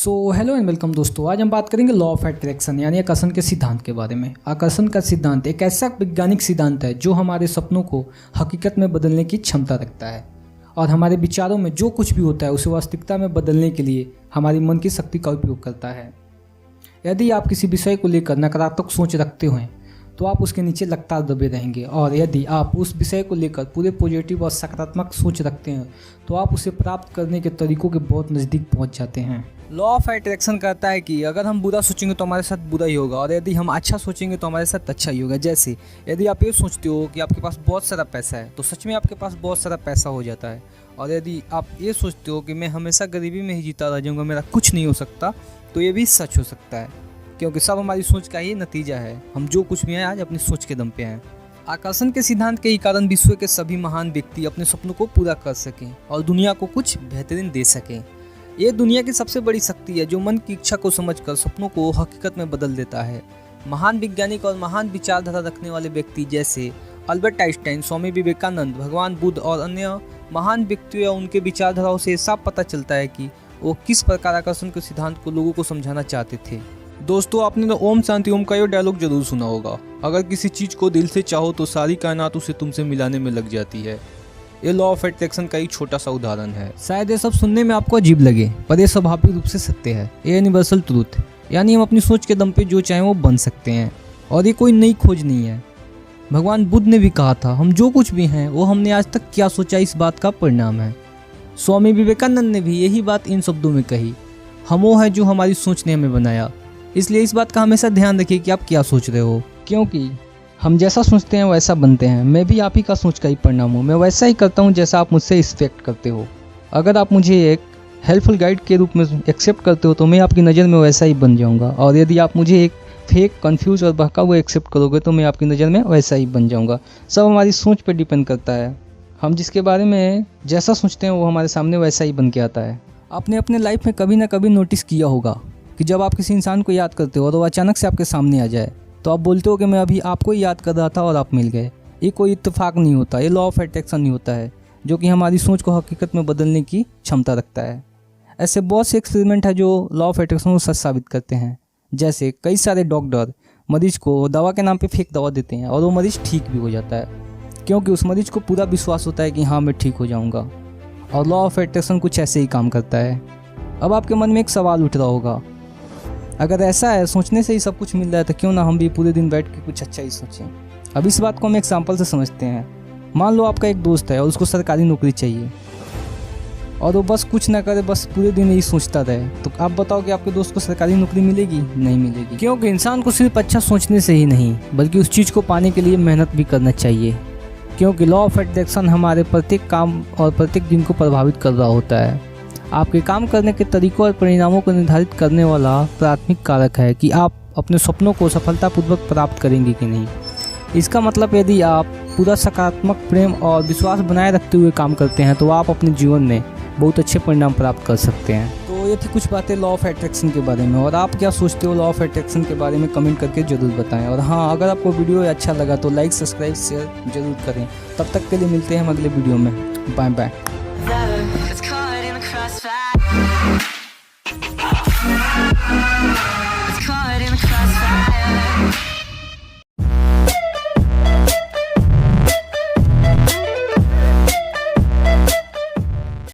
Hello and welcome दोस्तों। आज हम बात करेंगे लॉ ऑफ अट्रैक्शन यानी आकर्षण के सिद्धांत के बारे में। आकर्षण का सिद्धांत एक ऐसा वैज्ञानिक सिद्धांत है जो हमारे सपनों को हकीकत में बदलने की क्षमता रखता है और हमारे विचारों में जो कुछ भी होता है उसे वास्तविकता में बदलने के लिए हमारी मन की शक्ति का उपयोग करता है। यदि आप किसी विषय को लेकर नकारात्मक सोच रखते हैं तो आप उसके नीचे लगातार दबे रहेंगे, और यदि आप उस विषय को लेकर पूरे पॉजिटिव और सकारात्मक सोच रखते हैं तो आप उसे प्राप्त करने के तरीकों के बहुत नज़दीक पहुंच जाते हैं। लॉ ऑफ अट्रैक्शन कहता है कि अगर हम बुरा सोचेंगे तो हमारे साथ बुरा ही होगा, और यदि हम अच्छा सोचेंगे तो हमारे साथ अच्छा ही होगा। जैसे यदि आप ये सोचते हो कि आपके पास बहुत सारा पैसा है तो सच में आपके पास बहुत सारा पैसा हो जाता है, और यदि आप ये सोचते हो कि मैं हमेशा गरीबी में ही जीता रह जाऊँगा, मेरा कुछ नहीं हो सकता, तो ये भी सच हो सकता है, क्योंकि सब हमारी सोच का ही नतीजा है। हम जो कुछ भी हैं आज अपनी सोच के दम पे हैं। आकर्षण के सिद्धांत के ही कारण विश्व के सभी महान व्यक्ति अपने सपनों को पूरा कर सकें और दुनिया को कुछ बेहतरीन दे सकें। ये दुनिया की सबसे बड़ी शक्ति है जो मन की इच्छा को समझकर सपनों को हकीकत में बदल देता है। महान वैज्ञानिक और महान विचारधारा रखने वाले व्यक्ति जैसे अल्बर्ट आइंस्टाइन, स्वामी विवेकानंद, भगवान बुद्ध और अन्य महान व्यक्तियों या उनके विचारधाराओं से साफ पता चलता है कि वो किस प्रकार आकर्षण के सिद्धांत को लोगों को समझाना चाहते थे। दोस्तों, आपने तो ओम शांति ओम का ये डायलॉग जरूर सुना होगा, अगर किसी चीज़ को दिल से चाहो तो सारी कायनात उसे तुमसे मिलाने में लग जाती है। ये लॉ ऑफ अट्रैक्शन का एक छोटा सा उदाहरण है। शायद ये सब सुनने में आपको अजीब लगे, पर ये स्वाभाविक रूप से सत्य है। ये यूनिवर्सल ट्रूथ, यानी हम अपनी सोच के दम पे जो चाहें वो बन सकते हैं, और ये कोई नई खोज नहीं है। भगवान बुद्ध ने भी कहा था, हम जो कुछ भी हैं वो हमने आज तक क्या सोचा इस बात का परिणाम है। स्वामी विवेकानंद ने भी यही बात इन शब्दों में कही, हम वो है जो हमारी सोच ने हमें बनाया। इसलिए इस बात का हमेशा ध्यान रखिए कि आप क्या सोच रहे हो, क्योंकि हम जैसा सोचते हैं वैसा बनते हैं। मैं भी आप ही का सोच का ही परिणाम हूँ। मैं वैसा ही करता हूँ जैसा आप मुझसे एक्सपेक्ट करते हो। अगर आप मुझे एक हेल्पफुल गाइड के रूप में एक्सेप्ट करते हो तो मैं आपकी नज़र में वैसा ही बन जाऊँगा, और यदि आप मुझे एक फेक, कन्फ्यूज और बहका हुआ एक्सेप्ट करोगे तो मैं आपकी नज़र में वैसा ही बन जाऊँगा। सब हमारी सोच पर डिपेंड करता है। हम जिसके बारे में जैसा सोचते हैं वो हमारे सामने वैसा ही बन के आता है। आपने अपने लाइफ में कभी ना कभी नोटिस किया होगा कि जब आप किसी इंसान को याद करते हो और वो अचानक से आपके सामने आ जाए तो आप बोलते हो कि मैं अभी आपको ही याद कर रहा था और आप मिल गए। ये कोई इत्तेफाक नहीं होता, ये लॉ ऑफ अट्रैक्शन नहीं होता है, जो कि हमारी सोच को हकीकत में बदलने की क्षमता रखता है। ऐसे बहुत से एक्सपेरिमेंट है जो लॉ ऑफ अट्रैक्शन को सच साबित करते हैं। जैसे कई सारे डॉक्टर मरीज को दवा के नाम पे फेक दवा देते हैं और वो मरीज ठीक भी हो जाता है, क्योंकि उस मरीज को पूरा विश्वास होता है कि हाँ मैं ठीक हो जाऊँगा। और लॉ ऑफ अट्रैक्शन कुछ ऐसे ही काम करता है। अब आपके मन में एक सवाल उठ रहा होगा, अगर ऐसा है, सोचने से ही सब कुछ मिल रहा है, तो क्यों ना हम भी पूरे दिन बैठ के कुछ अच्छा ही सोचें। अब इस बात को हम एग्जाम्पल से समझते हैं। मान लो आपका एक दोस्त है और उसको सरकारी नौकरी चाहिए, और वो बस कुछ ना करे, बस पूरे दिन यही सोचता रहे, तो आप बताओ कि आपके दोस्त को सरकारी नौकरी मिलेगी? नहीं मिलेगी, क्योंकि इंसान को सिर्फ अच्छा सोचने से ही नहीं बल्कि उस चीज़ को पाने के लिए मेहनत भी करना चाहिए, क्योंकि लॉ ऑफ अट्रैक्शन हमारे प्रत्येक काम और प्रत्येक दिन को प्रभावित कर रहा होता है। आपके काम करने के तरीकों और परिणामों को निर्धारित करने वाला प्राथमिक कारक है कि आप अपने सपनों को सफलतापूर्वक प्राप्त करेंगे कि नहीं। इसका मतलब यदि आप पूरा सकारात्मक प्रेम और विश्वास बनाए रखते हुए काम करते हैं तो आप अपने जीवन में बहुत अच्छे परिणाम प्राप्त कर सकते हैं। तो ये थी कुछ बातें लॉ ऑफ अट्रैक्शन के बारे में, और आप क्या सोचते हो लॉ ऑफ अट्रैक्शन के बारे में कमेंट करके ज़रूर बताएं। और हाँ, अगर आपको वीडियो अच्छा लगा तो लाइक, सब्सक्राइब, शेयर जरूर करें। तब तक के लिए मिलते हैं हम अगले वीडियो में। Bye bye.